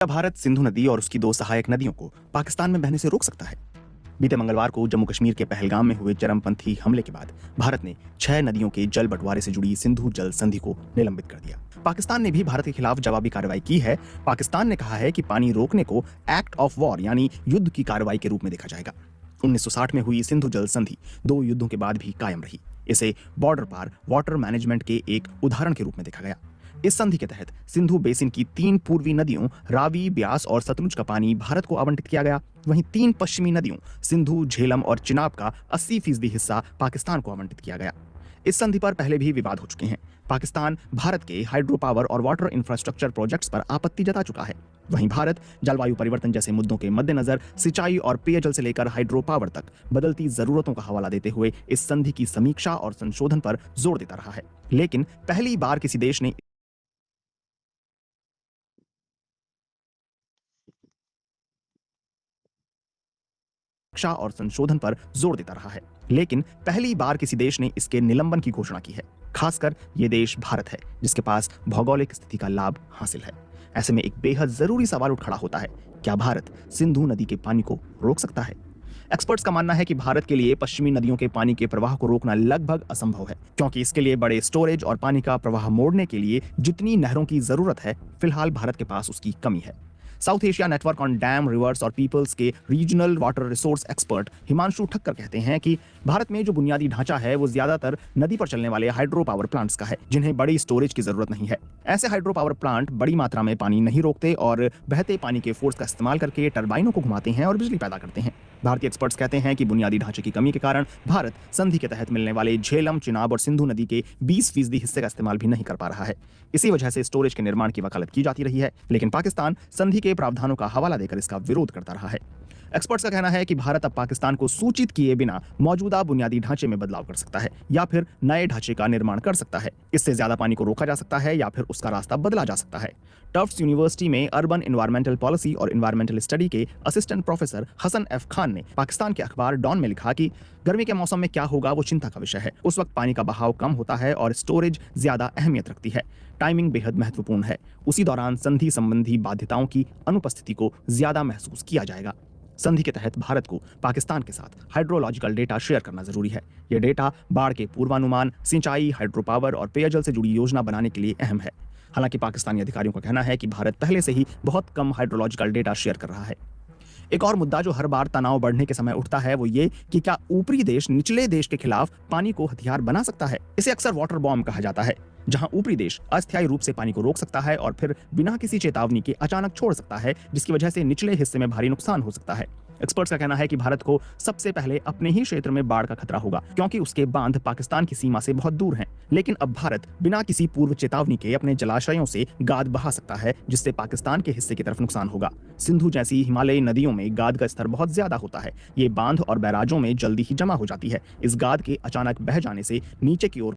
क्या भारत सिंधु नदी और उसकी दो सहायक नदियों को पाकिस्तान में बहने से रोक सकता है? बीते मंगलवार को जम्मू कश्मीर के पहलगाम में हुए चरमपंथी हमले के बाद भारत ने 6 नदियों के जल बंटवारे से जुड़ी सिंधु जल संधि को निलंबित कर दिया। पाकिस्तान ने भी भारत के खिलाफ जवाबी कार्रवाई की है। पाकिस्तान ने कहा है कि पानी रोकने को एक्ट ऑफ वॉर यानी युद्ध की कार्रवाई के रूप में देखा जाएगा। 1960 में हुई सिंधु जल संधि 2 युद्धों के बाद भी कायम रही। इसे बॉर्डर पार वाटर मैनेजमेंट के एक उदाहरण के रूप में देखा गया। इस संधि के तहत सिंधु बेसिन की 3 पूर्वी नदियों रावी, ब्यास और सतलुज का पानी भारत को आवंटित किया गया। वहीं 3 पश्चिमी नदियों सिंधु, झेलम और चिनाब का 80% हिस्सा पाकिस्तान को आवंटित किया गया। इस संधि पर पहले भी विवाद हो चुके हैं। पाकिस्तान भारत के हाइड्रो पावर और वाटर इंफ्रास्ट्रक्चर प्रोजेक्ट्स पर आपत्ति जता चुका है। वहीं भारत जलवायु परिवर्तन जैसे मुद्दों के मद्देनजर सिंचाई और पेयजल से लेकर हाइड्रो पावर तक बदलती जरूरतों का हवाला देते हुए इस संधि की समीक्षा और संशोधन पर जोर देता रहा है। लेकिन पहली बार किसी देश ने और संशोधन पर जोर देता रहा है। लेकिन पहली बार किसी देश ने इसके निलंबन की घोषणा की है। खासकर ये देश भारत है, जिसके पास भौगोलिक स्थिति का लाभ हासिल है। ऐसे में एक बेहद जरूरी सवाल उठ खड़ा होता है, क्या भारत सिंधु नदी के पानी को रोक सकता है? एक्सपर्ट्स का मानना है कि भारत के लिए पश्चिमी नदियों के पानी के प्रवाह को रोकना लगभग असंभव है, क्योंकि इसके लिए बड़े स्टोरेज और पानी का प्रवाह मोड़ने के लिए जितनी नहरों की जरूरत है, फिलहाल भारत के पास उसकी कमी है। South Asia network on dam, reverse और पीपल्स के regional water resource expert Himanshu Thakkar कहते हैं कि भारत में जो बुनियादी ढांचा है वो ज्यादातर नदी पर चलने वाले हाइड्रो पावर प्लांट्स का है, जिन्हें बड़ी स्टोरेज की जरूरत नहीं है। ऐसे हाइड्रो पावर प्लांट बड़ी मात्रा में पानी नहीं रोकते और बहते पानी के फोर्स का इस्तेमाल करके टरबाइनों को घुमाते हैं और बिजली पैदा करते हैं। भारतीय एक्सपर्ट्स कहते हैं कि बुनियादी ढांचे की कमी के कारण भारत संधि के तहत मिलने वाले झेलम, चिनाब और सिंधु नदी के 20% हिस्से का इस्तेमाल भी नहीं कर पा रहा है। इसी वजह से स्टोरेज के निर्माण की वकालत की जाती रही है, लेकिन पाकिस्तान संधि के प्रावधानों का हवाला देकर इसका विरोध करता रहा है। एक्सपर्ट्स का कहना है कि भारत अब पाकिस्तान को सूचित किए बिना मौजूदा बुनियादी ढांचे में बदलाव कर सकता है या फिर नए ढांचे का निर्माण कर सकता है। इससे ज्यादा पानी को रोका जा सकता है या फिर उसका रास्ता बदला जा सकता है। टफ्ट्स यूनिवर्सिटी में अर्बन एनवायरमेंटल पॉलिसी और एनवायरमेंटल स्टडी के assistant professor Hasan F Khan ने पाकिस्तान के अखबार डॉन में लिखा कि गर्मी के मौसम में क्या होगा वो चिंता का विषय है। उस वक्त पानी का बहाव कम होता है और स्टोरेज ज्यादा अहमियत रखती है। टाइमिंग बेहद महत्वपूर्ण है। उसी दौरान संधि संबंधी बाध्यताओं की अनुपस्थिति को ज्यादा महसूस किया जाएगा। संधि के तहत भारत को पाकिस्तान के साथ हाइड्रोलॉजिकल डेटा शेयर करना जरूरी है। यह डेटा बाढ़ के पूर्वानुमान, सिंचाई, हाइड्रो पावर और पेयजल से जुड़ी योजना बनाने के लिए अहम है। हालांकि पाकिस्तानी अधिकारियों का कहना है कि भारत पहले से ही बहुत कम हाइड्रोलॉजिकल डेटा शेयर कर रहा है। एक और मुद्दा जो हर बार तनाव बढ़ने के समय उठता है वो ये कि क्या ऊपरी देश निचले देश के खिलाफ पानी को हथियार बना सकता है। इसे अक्सर वाटर बॉम्ब कहा जाता है, जहां ऊपरी देश अस्थायी रूप से पानी को रोक सकता है और फिर बिना किसी चेतावनी के अचानक छोड़ सकता है, जिसकी वजह से निचले हिस्से में भारी नुकसान हो सकता है। एक्सपर्ट्स का कहना है कि भारत को सबसे पहले अपने ही क्षेत्र में बाढ़ का खतरा होगा, क्योंकि उसके बांध पाकिस्तान की सीमा से बहुत दूर हैं। लेकिन अब भारत बिना किसी पूर्व चेतावनी के अपने जलाशयों से गाद बहा सकता है, जिससे पाकिस्तान के हिस्से की तरफ नुकसान होगा। सिंधु जैसी हिमालयी नदियों में गाद का स्तर बहुत ज्यादा होता है। ये बांध और बैराजों में जल्दी ही जमा हो जाती है। इस गाद के अचानक बह जाने से नीचे की ओर